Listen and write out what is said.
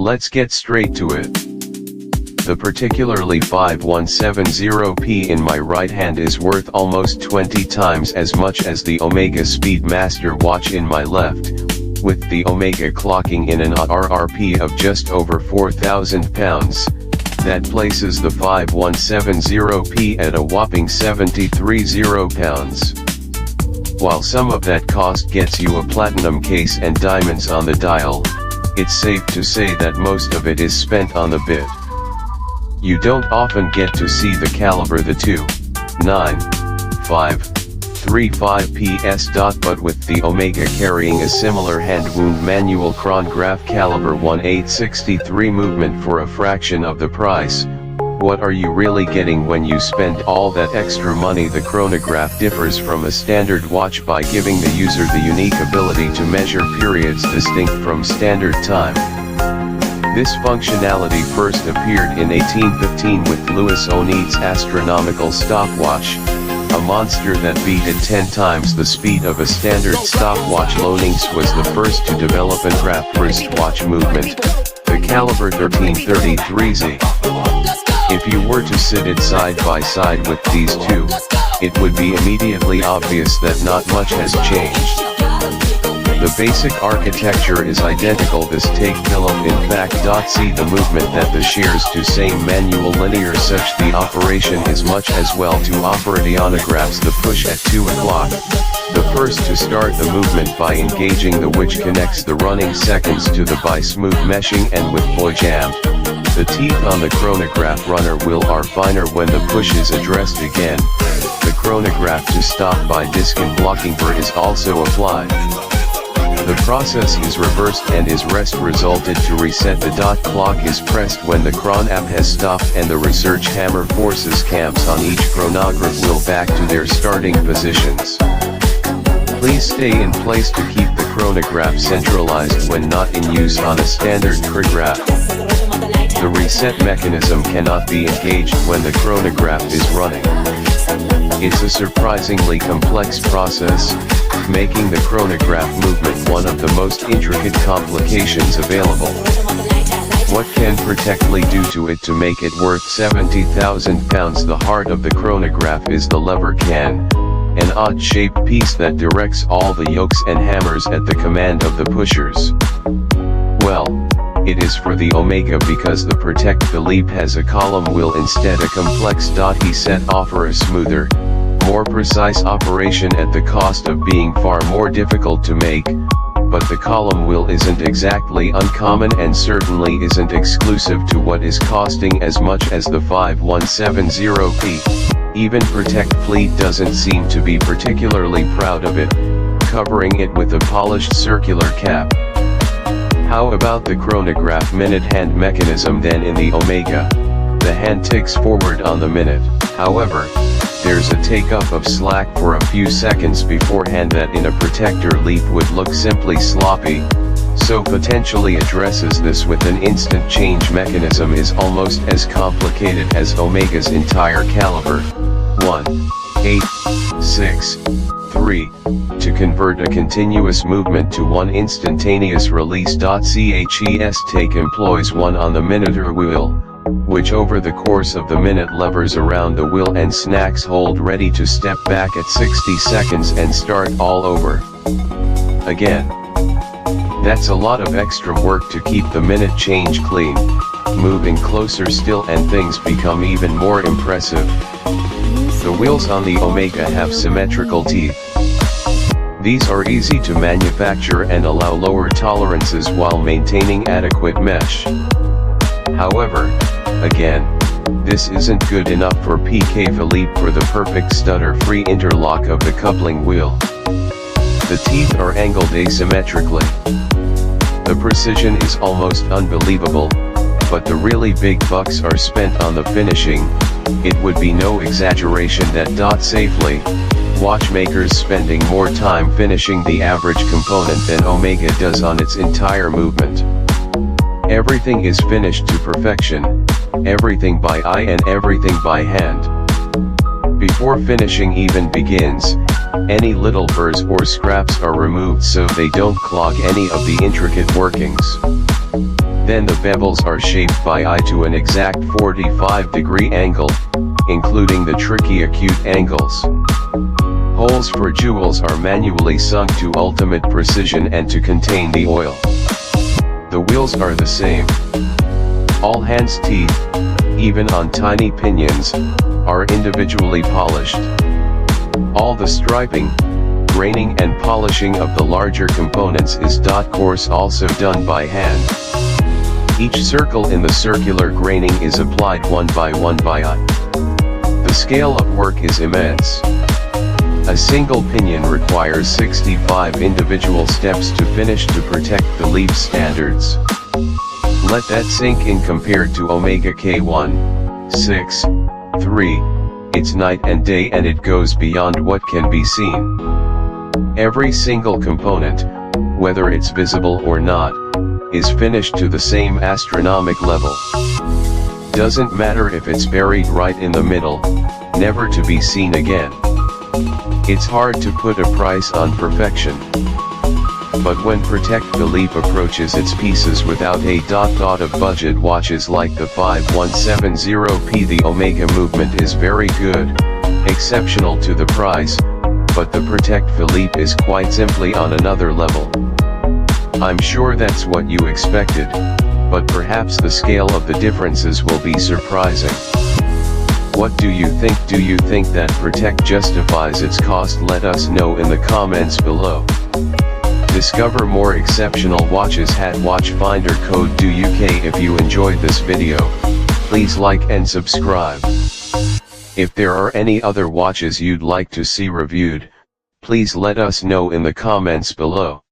Let's get straight to it. The particularly 5170P in my right hand is worth almost 20 times as much as the Omega Speedmaster watch in my left, with the Omega clocking in an RRP of just over £4,000. That places the 5170P at a whopping £73. While some of that cost gets you a platinum case and diamonds on the dial, it's safe to say that most of it is spent on the bit. You don't often get to see the caliber the 2.9535 PS. But with the Omega carrying a similar hand wound manual chronograph caliber 1/863 movement for a fraction of the price, what are you really getting when you spend all that extra money? The chronograph differs from a standard watch by giving the user the unique ability to measure periods distinct from standard time. This functionality first appeared in 1815 with Louis Oneid's astronomical stopwatch, a monster that beat at 10 times the speed of a standard stopwatch. Lonings was the first to develop an wrapped wristwatch movement, the caliber 1333Z. If you were to sit it side by side with these two, it would be immediately obvious that not much has changed. The basic architecture is identical. This take Philippe in fact. See the movement that the shears to same manual linear such the operation is much as well to operatianographs. The push at 2 o'clock, the first to start the movement by engaging the which connects the running seconds to the by smooth meshing and with boy jammed. The teeth on the chronograph runner wheel are finer when the push is addressed again. The chronograph to stop by disc and blocking bar is also applied. The process is reversed and is rest resulted to reset. The clock is pressed when the chron-ab has stopped and the research hammer forces camps on each chronograph wheel back to their starting positions. Please stay in place to keep the chronograph centralized when not in use on a standard chronograph. The reset mechanism cannot be engaged when the chronograph is running. It's a surprisingly complex process, making the chronograph movement one of the most intricate complications available. What can Patek do to it to make it worth £70,000? The heart of the chronograph is the lever can, an odd-shaped piece that directs all the yokes and hammers at the command of the pushers. Well, it is for the Omega because the Patek Philippe has a column wheel instead a complex. He set offer a smoother, more precise operation at the cost of being far more difficult to make, but the column wheel isn't exactly uncommon and certainly isn't exclusive to what is costing as much as the 5170P. Even Patek Philippe doesn't seem to be particularly proud of it, covering it with a polished circular cap. How about the chronograph minute hand mechanism then? In the Omega, the hand ticks forward on the minute. However, there's a take-up of slack for a few seconds beforehand that in a protector leaf would look simply sloppy, so potentially addresses this with an instant change mechanism is almost as complicated as Omega's entire caliber, 1/863, to convert a continuous movement to one instantaneous release. Ches take employs one on the minuter wheel, which over the course of the minute levers around the wheel and snacks hold ready to step back at 60 seconds and start all over again. That's a lot of extra work to keep the minute change clean, moving closer still, and things become even more impressive. The wheels on the Omega have symmetrical teeth. These are easy to manufacture and allow lower tolerances while maintaining adequate mesh. However, again, this isn't good enough for Patek Philippe for the perfect stutter-free interlock of the coupling wheel. The teeth are angled asymmetrically. The precision is almost unbelievable, but the really big bucks are spent on the finishing. It would be no exaggeration that safely, watchmakers spending more time finishing the average component than Omega does on its entire movement. Everything is finished to perfection, everything by eye and everything by hand. Before finishing even begins, any little burrs or scraps are removed so they don't clog any of the intricate workings. Then the bevels are shaped by eye to an exact 45-degree angle, including the tricky acute angles. Holes for jewels are manually sunk to ultimate precision and to contain the oil. The wheels are the same. All hands' teeth, even on tiny pinions, are individually polished. All the striping, graining and polishing of the larger components is course also done by hand. Each circle in the circular graining is applied one by eye. The scale of work is immense. A single pinion requires 65 individual steps to finish to protect Philippe standards. Let that sink in compared to Omega K1, 6, 3, it's night and day and it goes beyond what can be seen. Every single component, whether it's visible or not, is finished to the same astronomic level. Doesn't matter if it's buried right in the middle, never to be seen again. It's hard to put a price on perfection. But when Patek Philippe approaches its pieces without a of budget watches like the 5170P, the Omega movement is very good, exceptional to the price, but the Patek Philippe is quite simply on another level. I'm sure that's what you expected, but perhaps the scale of the differences will be surprising. What do you think? Do you think that Patek justifies its cost? Let us know in the comments below. Discover more exceptional watches at Watchfinder code UK. If you enjoyed this video, please like and subscribe. If there are any other watches you'd like to see reviewed, please let us know in the comments below.